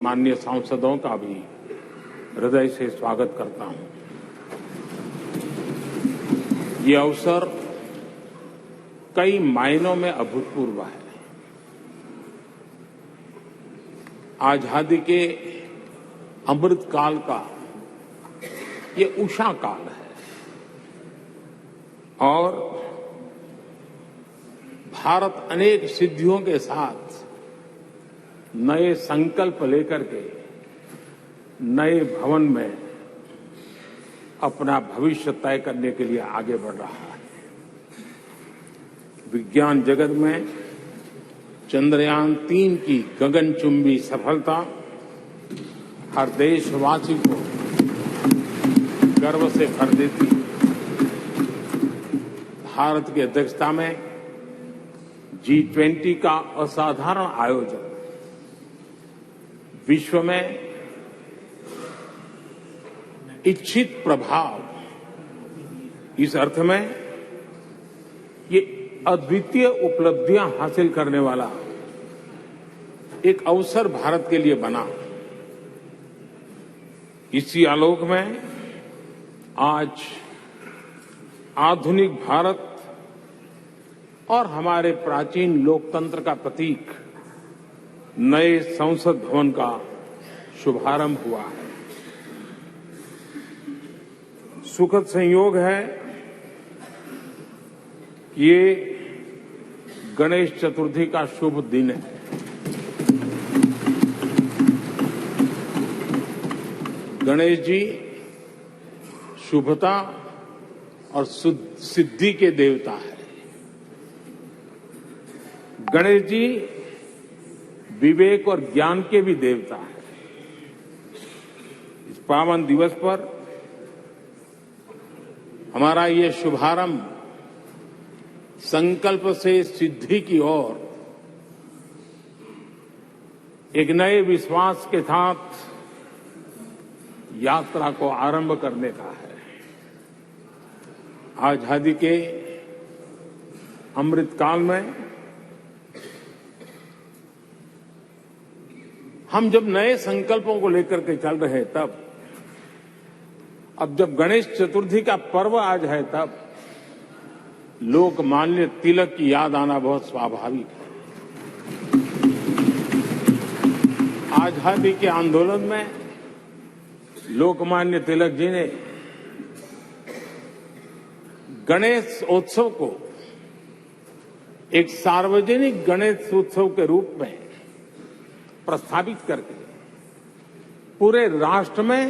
माननीय सांसदों का भी हृदय से स्वागत करता हूं। ये अवसर कई मायनों में अभूतपूर्व है। आजादी के अमृत काल का ये उषा काल है और भारत अनेक सिद्धियों के साथ नए संकल्प लेकर के नए भवन में अपना भविष्य तय करने के लिए आगे बढ़ रहा है। विज्ञान जगत में चंद्रयान 3 की गगनचुंबी सफलता हर देशवासी को गर्व से भर देती है। भारत की अध्यक्षता में G20 का असाधारण आयोजन विश्व में इच्छित प्रभाव, इस अर्थ में ये अद्वितीय उपलब्धियां हासिल करने वाला एक अवसर भारत के लिए बना। इसी आलोक में आज आधुनिक भारत और हमारे प्राचीन लोकतंत्र का प्रतीक नए संसद भवन का शुभारंभ हुआ है। सुखद संयोग है कि ये गणेश चतुर्थी का शुभ दिन है। गणेश जी शुभता और सिद्धि के देवता है। गणेश जी विवेक और ज्ञान के भी देवता है। इस पावन दिवस पर हमारा ये शुभारंभ संकल्प से सिद्धि की ओर एक नए विश्वास के साथ यात्रा को आरंभ करने का है। आजादी के अमृत काल में हम जब नए संकल्पों को लेकर के चल रहे तब अब जब गणेश चतुर्थी का पर्व आज है तब लोकमान्य तिलक की याद आना बहुत स्वाभाविक है। आजादी के आंदोलन में लोकमान्य तिलक जी ने गणेश उत्सव को एक सार्वजनिक गणेश उत्सव के रूप में प्रस्तावित करके पूरे राष्ट्र में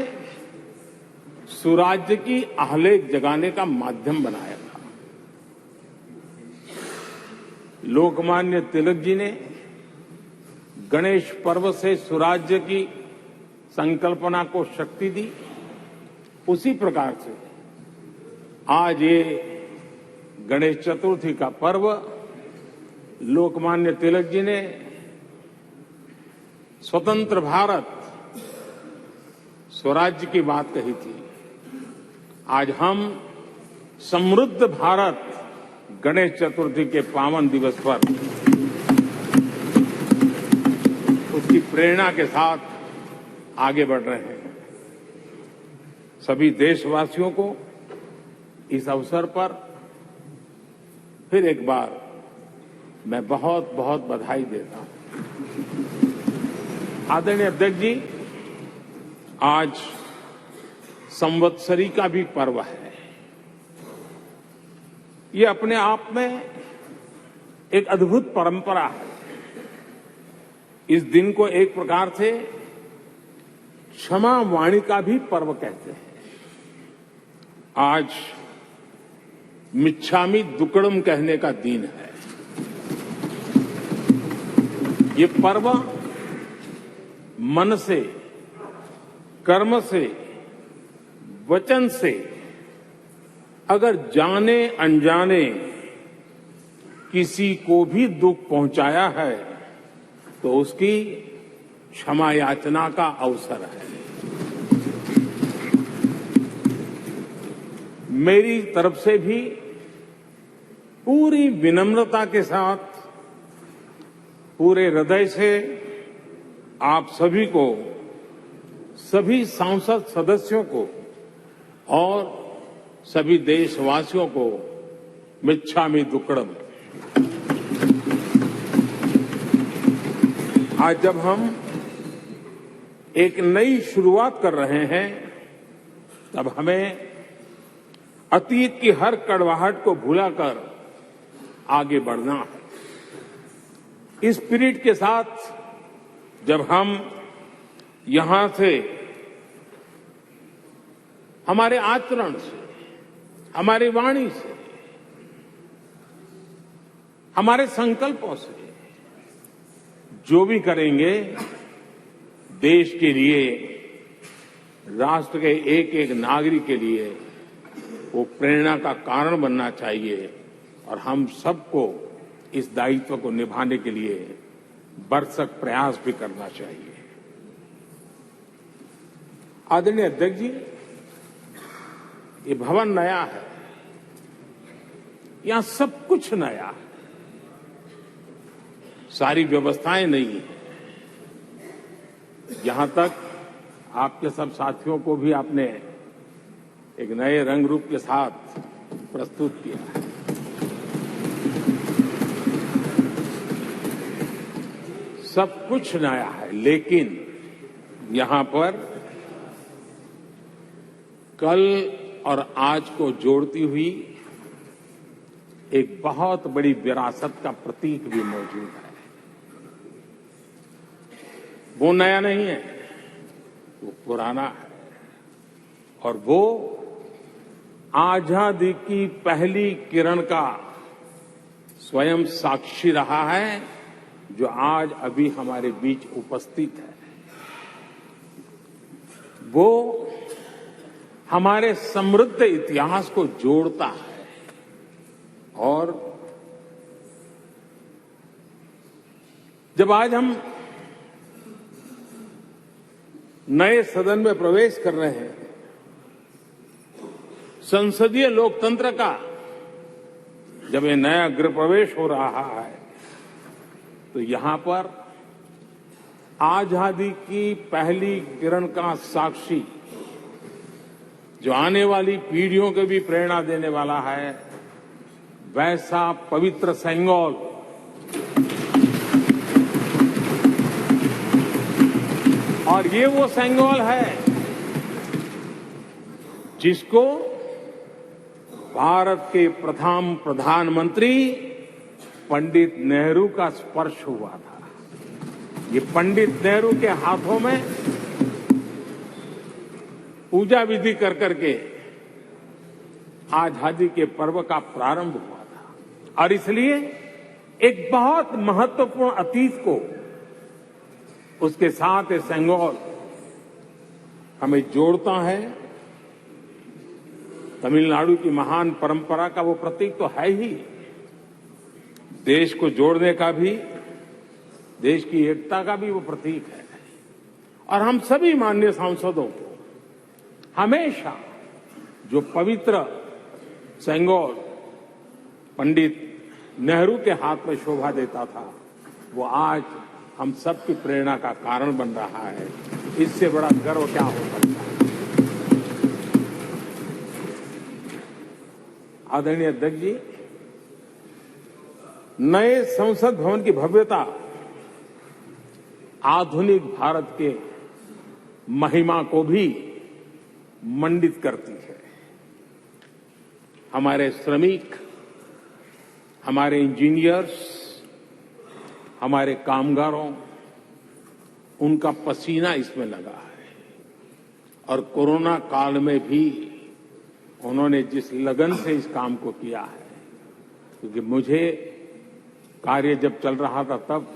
सुराज्य की आहलेख जगाने का माध्यम बनाया था। लोकमान्य तिलक जी ने गणेश पर्व से सुराज्य की संकल्पना को शक्ति दी। उसी प्रकार से आज ये गणेश चतुर्थी का पर्व लोकमान्य तिलक जी ने स्वतंत्र भारत स्वराज्य की बात कही थी। आज हम समृद्ध भारत गणेश चतुर्थी के पावन दिवस पर उसकी प्रेरणा के साथ आगे बढ़ रहे हैं। सभी देशवासियों को इस अवसर पर फिर एक बार मैं बहुत बहुत बधाई देता हूं। आदरणीय अध्यक्ष जी, आज संवत्सरी का भी पर्व है। ये अपने आप में एक अद्भुत परंपरा है। इस दिन को एक प्रकार से क्षमा वाणी का भी पर्व कहते हैं। आज मिच्छामि दुक्कड़म कहने का दिन है। ये पर्व मन से, कर्म से, वचन से अगर जाने अनजाने किसी को भी दुख पहुंचाया है तो उसकी क्षमा याचना का अवसर है। मेरी तरफ से भी पूरी विनम्रता के साथ, पूरे हृदय से आप सभी को, सभी सांसद सदस्यों को और सभी देशवासियों को मिच्छामि दुक्कड़म। आज जब हम एक नई शुरुआत कर रहे हैं, तब हमें अतीत की हर कड़वाहट को भुलाकर आगे बढ़ना है। इस स्पिरिट के साथ जब हम यहां से, हमारे आचरण से, हमारी वाणी से, हमारे संकल्पों से जो भी करेंगे, देश के लिए, राष्ट्र के एक एक नागरिक के लिए वो प्रेरणा का कारण बनना चाहिए और हम सबको इस दायित्व को निभाने के लिए भरसक प्रयास भी करना चाहिए। आदरणीय अध्यक्ष जी, ये भवन नया है, यहां सब कुछ नया है, सारी व्यवस्थाएं नई हैं। यहां तक आपके सब साथियों को भी आपने एक नए रंग रूप के साथ प्रस्तुत किया है। सब कुछ नया है, लेकिन यहां पर कल और आज को जोड़ती हुई एक बहुत बड़ी विरासत का प्रतीक भी मौजूद है। वो नया नहीं है, वो पुराना है और वो आजादी की पहली किरण का स्वयं साक्षी रहा है, जो आज अभी हमारे बीच उपस्थित है। वो हमारे समृद्ध इतिहास को जोड़ता है और जब आज हम नए सदन में प्रवेश कर रहे हैं, संसदीय लोकतंत्र का जब ये नया गृह प्रवेश हो रहा है, तो यहां पर आजादी की पहली किरण का साक्षी, जो आने वाली पीढ़ियों को भी प्रेरणा देने वाला है, वैसा पवित्र सेंगोल और ये वो सेंगोल है जिसको भारत के प्रथम प्रधानमंत्री पंडित नेहरू का स्पर्श हुआ था। ये पंडित नेहरू के हाथों में पूजा विधि कर करके आजादी के पर्व का प्रारंभ हुआ था और इसलिए एक बहुत महत्वपूर्ण अतीत को, उसके साथ ये सेंगोल हमें जोड़ता है। तमिलनाडु की महान परंपरा का वो प्रतीक तो है ही, देश को जोड़ने का भी, देश की एकता का भी वो प्रतीक है। और हम सभी माननीय सांसदों को हमेशा जो पवित्र सेंगोल पंडित नेहरू के हाथ में शोभा देता था, वो आज हम सबकी प्रेरणा का कारण बन रहा है। इससे बड़ा गर्व क्या हो सकता है। आदरणीय अध्यक्ष जी, नए संसद भवन की भव्यता आधुनिक भारत के महिमा को भी मंडित करती है। हमारे श्रमिक, हमारे इंजीनियर्स, हमारे कामगारों, उनका पसीना इसमें लगा है और कोरोना काल में भी उन्होंने जिस लगन से इस काम को किया है, क्योंकि मुझे कार्य जब चल रहा था तब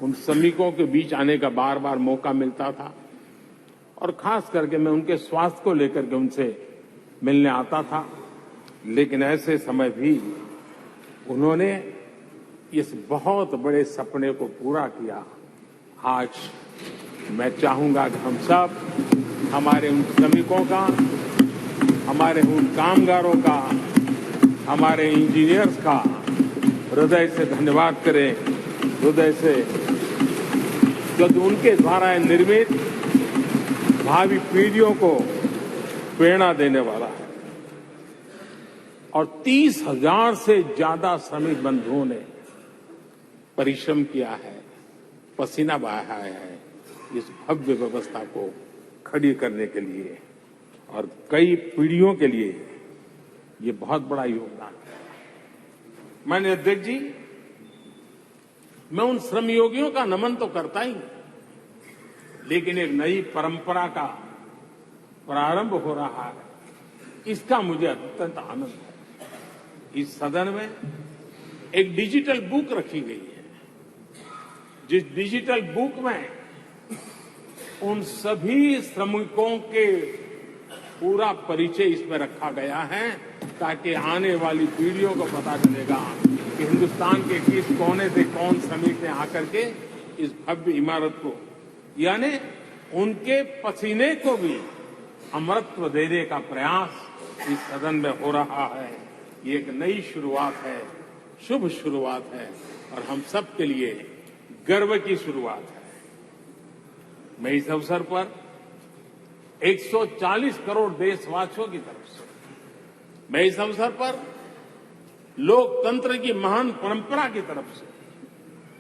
उन श्रमिकों के बीच आने का बार बार मौका मिलता था और खास करके मैं उनके स्वास्थ्य को लेकर के उनसे मिलने आता था। लेकिन ऐसे समय भी उन्होंने इस बहुत बड़े सपने को पूरा किया। आज मैं चाहूंगा कि हम सब हमारे उन श्रमिकों का, हमारे उन कामगारों का, हमारे इंजीनियर्स का हृदय से धन्यवाद करें, हृदय से जो उनके द्वारा निर्मित भावी पीढ़ियों को प्रेरणा देने वाला है। और 30,000 से ज्यादा श्रमिक बंधुओं ने परिश्रम किया है, पसीना बहाया है इस भव्य व्यवस्था को खड़ी करने के लिए, और कई पीढ़ियों के लिए ये बहुत बड़ा योगदान है। माननीय अध्यक्ष जी, मैं उन श्रमयोगियों का नमन तो करता ही हूं, लेकिन एक नई परंपरा का प्रारंभ हो रहा है, इसका मुझे अत्यंत आनंद है। इस सदन में एक डिजिटल बुक रखी गई है, जिस डिजिटल बुक में उन सभी श्रमिकों के पूरा परिचय इसमें रखा गया है, ताकि आने वाली पीढ़ियों को पता चलेगा कि हिंदुस्तान के किस कोने से कौन श्रमिक ने आकर के इस भव्य इमारत को, यानी उनके पसीने को भी अमरत्व देने का प्रयास इस सदन में हो रहा है। ये एक नई शुरुआत है, शुभ शुरुआत है, और हम सब के लिए गर्व की शुरुआत है। मैं इस अवसर पर 140 करोड़ देशवासियों की तरफ से, मैं इस अवसर पर लोकतंत्र की महान परंपरा की तरफ से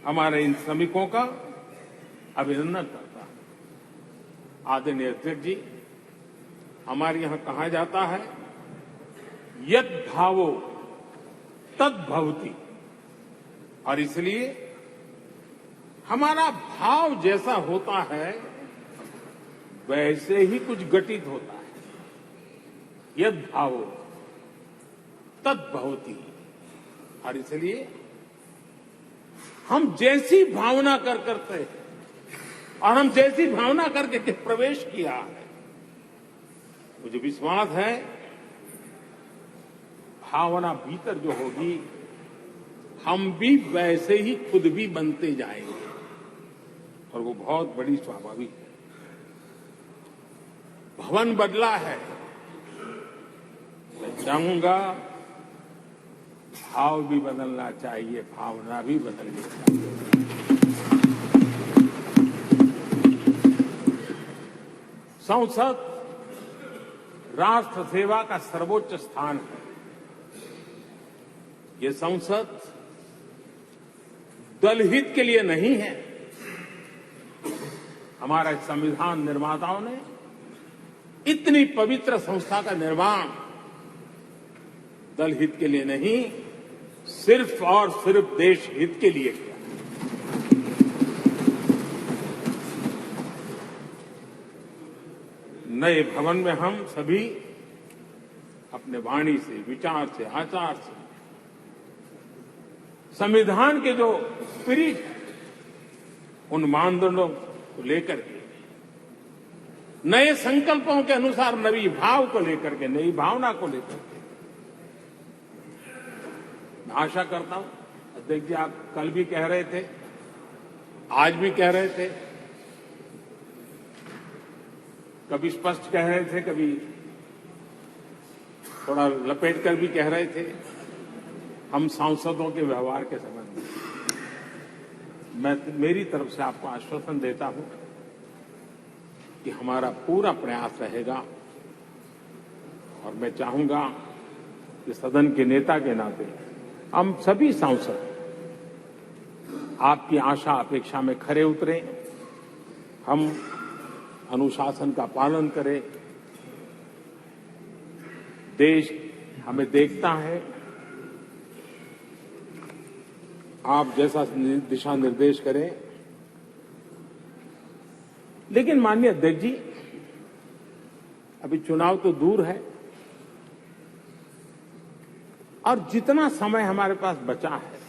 हमारे इन श्रमिकों का अभिनंदन करता हूं। आदरणीय अध्यक्ष जी, हमारे यहां कहा जाता है, यद भावो तद भवति, और इसलिए हमारा भाव जैसा होता है वैसे ही कुछ घटित होता है। यद भावो तद भवति, और इसलिए हम जैसी भावना करते हैं और हम जैसी भावना करके प्रवेश किया है, मुझे विश्वास है भावना भीतर जो होगी हम भी वैसे ही खुद भी बनते जाएंगे, और वो बहुत बड़ी स्वाभाविक है। भवन बदला है, मैं चाहूंगा भाव भी बदलना चाहिए, भावना भी बदलनी चाहिए। संसद राष्ट्र सेवा का सर्वोच्च स्थान है। ये संसद दलहित के लिए नहीं है। हमारे संविधान निर्माताओं ने इतनी पवित्र संस्था का निर्माण दलहित के लिए नहीं, सिर्फ और सिर्फ देश हित के लिए किया। नए भवन में हम सभी अपने वाणी से, विचार से, आचार से संविधान के जो स्पिरिट, उन मानदंडों को लेकर के, नए संकल्पों के अनुसार नई भाव को लेकर के, नई भावना को लेकर के, मैं आशा करता हूं अध्यक्ष जी, आप कल भी कह रहे थे, आज भी कह रहे थे, कभी स्पष्ट कह रहे थे, कभी थोड़ा लपेट कर भी कह रहे थे, हम सांसदों के व्यवहार के संबंध में मेरी तरफ से आपको आश्वासन देता हूं कि हमारा पूरा प्रयास रहेगा, और मैं चाहूंगा कि सदन के नेता के नाते हम सभी सांसद आपकी आशा अपेक्षा में खरे उतरें, हम अनुशासन का पालन करें। देश हमें देखता है, आप जैसा दिशा निर्देश करें। लेकिन माननीय अध्यक्ष जी, अभी चुनाव तो दूर है, और जितना समय हमारे पास बचा है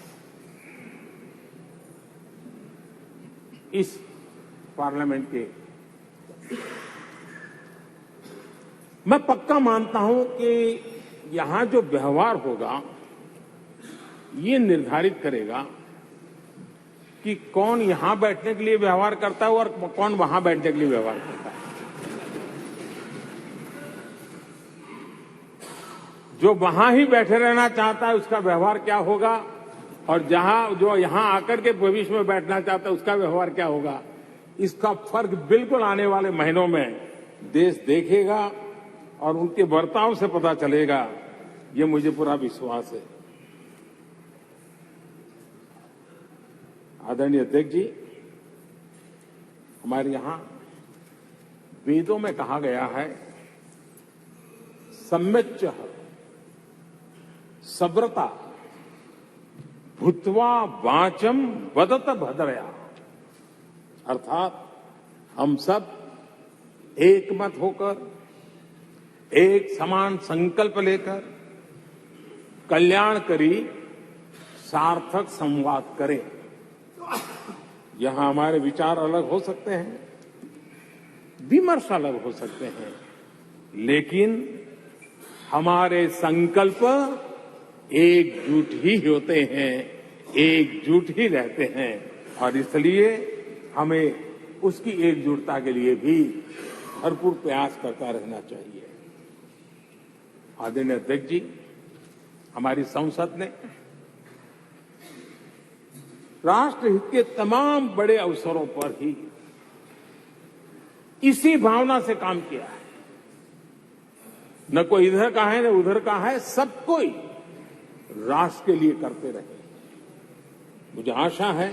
इस पार्लियामेंट के, मैं पक्का मानता हूं कि यहां जो व्यवहार होगा ये निर्धारित करेगा कि कौन यहां बैठने के लिए व्यवहार करता है और कौन वहां बैठने के लिए व्यवहार करता है। जो वहां ही बैठे रहना चाहता है उसका व्यवहार क्या होगा, और जो यहां आकर के भविष्य में बैठना चाहता है उसका व्यवहार क्या होगा, इसका फर्क बिल्कुल आने वाले महीनों में देश देखेगा और उनके बर्ताव से पता चलेगा, ये मुझे पूरा विश्वास है। आदरणीय अध्यक्ष जी, हमारे यहां वेदों में कहा गया है, सम्यच्च सब्रता भूत्वा वाचम वदत भद्रया, अर्थात हम सब एक मत होकर, एक समान संकल्प लेकर कल्याणकारी सार्थक संवाद करें। यहां हमारे विचार अलग हो सकते हैं, विमर्श अलग हो सकते हैं, लेकिन हमारे संकल्प एकजुट ही होते हैं, एकजुट ही रहते हैं, और इसलिए हमें उसकी एकजुटता के लिए भी भरपूर प्रयास करता रहना चाहिए। आदरणीय अध्यक्ष जी, हमारी संसद ने राष्ट्रहित के तमाम बड़े अवसरों पर ही इसी भावना से काम किया है। न कोई इधर का है न उधर का है, सब कोई राष्ट्र के लिए करते रहे। मुझे आशा है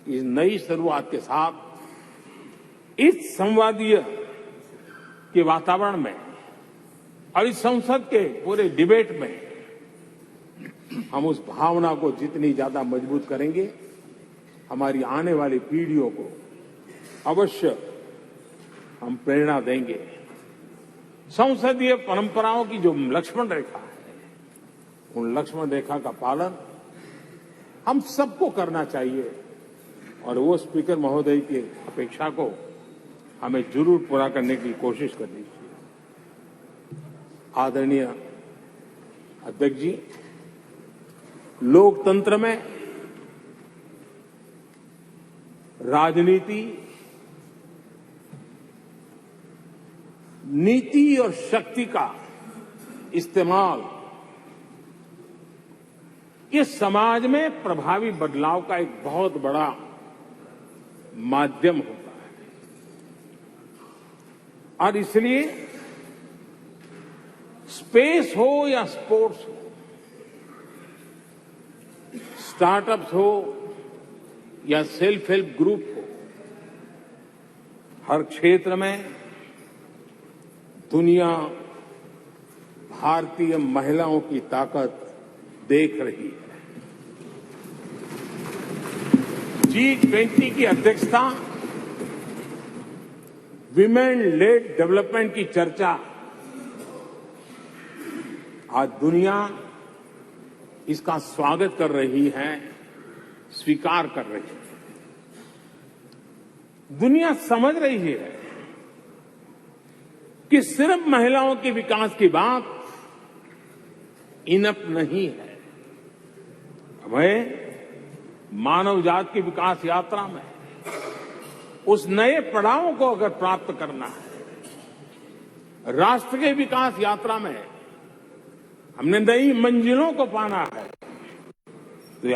कि इस नई शुरुआत के साथ इस संवादीय के वातावरण में और इस संसद के पूरे डिबेट में हम उस भावना को जितनी ज्यादा मजबूत करेंगे, हमारी आने वाली पीढ़ियों को अवश्य हम प्रेरणा देंगे। संसदीय परंपराओं की जो लक्ष्मण रेखा है, उन लक्ष्मण रेखा का पालन हम सबको करना चाहिए, और वो स्पीकर महोदय की अपेक्षा को हमें जरूर पूरा करने की कोशिश करनी चाहिए। आदरणीय अध्यक्ष जी, लोकतंत्र में राजनीति, नीति और शक्ति का इस्तेमाल ये समाज में प्रभावी बदलाव का एक बहुत बड़ा माध्यम होता है, और इसलिए स्पेस हो या स्पोर्ट्स हो, स्टार्टअप्स हो या सेल्फ हेल्प ग्रुप हो, हर क्षेत्र में दुनिया भारतीय महिलाओं की ताकत देख रही है। G20 की अध्यक्षता, विमेन लेड डेवलपमेंट की चर्चा आज दुनिया इसका स्वागत कर रही है, स्वीकार कर रही है। दुनिया समझ रही है कि सिर्फ महिलाओं के विकास की बात इनफ नहीं है। हमें मानव जाति की विकास यात्रा में उस नए पड़ाव को अगर प्राप्त करना है, राष्ट्र के विकास यात्रा में हमने नई मंजिलों को पाना है, तो